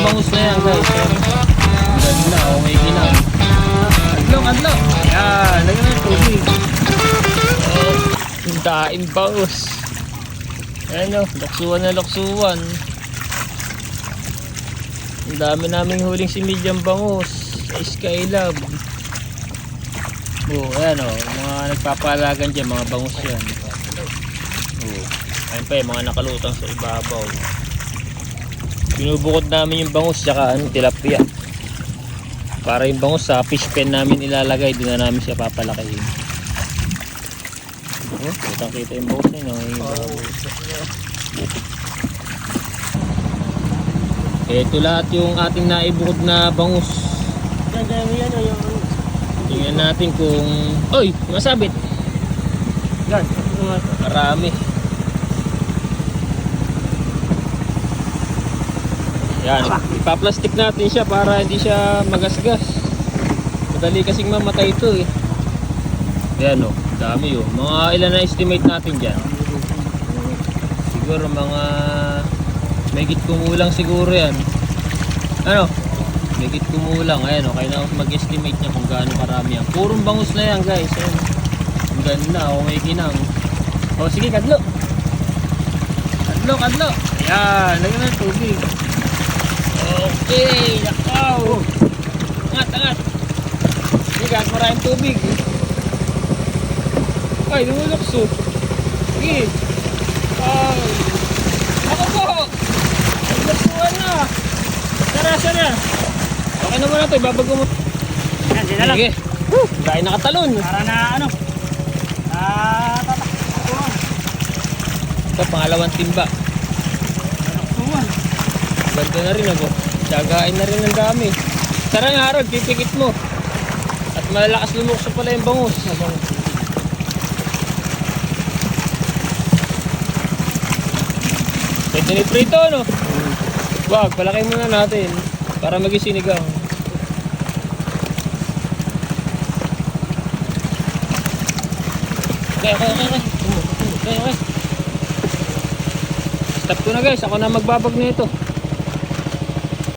bangus na yan guys. Ganda, okay ginang. Adlong. Yan, lagyan ng tubig. Daing bangus. Ayan o, loksuwan. Ang dami naming huling si Medium bangus sa Skylab. Oh, ayan o, mga nagpapalagan dyan, mga bangus yan. Oh, ayan pa yung mga nakalutang sa ibabaw. Binubukod namin yung bangus tsaka tilapia. Para yung bangus sa fish pen namin ilalagay, doon na namin siya papalakihin. Oh, kitang-kita yung bangus na yun. Ito lahat yung ating naibukod na bangus. Tingnan natin kung... Oy! Masabit! Marami. Yan, ipaplastic natin siya para hindi siya magasgas. Madali kasing mamatay ito eh. Yan o, dami o. Mga ilan na estimate natin dyan? Siguro mga... Megit kumulang siguro yan. Ano? Megit kumulang. Ayan o, kaya na mag-estimate niya kung gaano karami yan. Purong bangus na yan guys. Ayan. Ang ganda o, may ginang. O sige, kadlo. Ayan, lagyan ng tubig. Okay, nakaw. Angat. Sige, maraming tubig. Ay, lumulokso. Sige. Ay. Ako po. Naglusuan na. Sara. Okay na muna ito, ibabago mo. Yan, din na lang. Sige. Dahil nakatalon. Para na ano. Tatakbuhan. Ito, pangalawang timba. Tatakbuhan. Ganda na rin ako. Tsagain na rin ang dami. Tara nga Harold, pipikit mo. At malalakas lumukso pala yung bangus. Pwede ni prito, no? Wag, palaki muna natin. Para maging sinigang. Okay. Stop ko na guys, ako na magbabag nito.